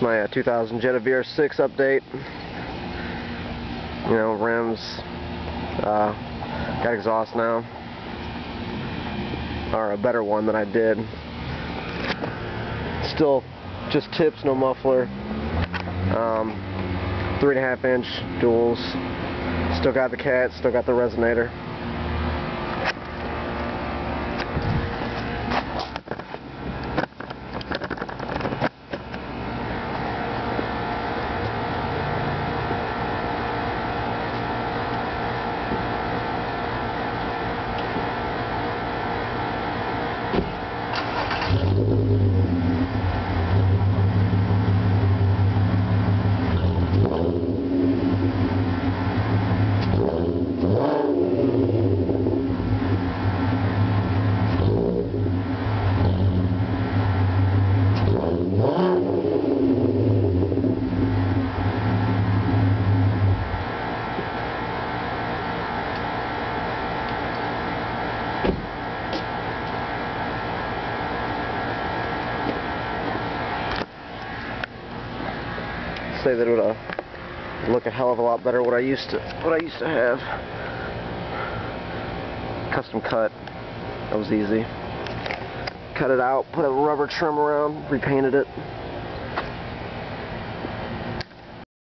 It's my 2000 Jetta vr6 update. You know, rims, got exhaust now, or a better one than I did. Still just tips, no muffler. 3.5 inch duals. Still got the cat, still got the resonator. Say that it would look a hell of a lot better what I used to have. Custom cut. That was easy. Cut it out, put a rubber trim around, repainted it.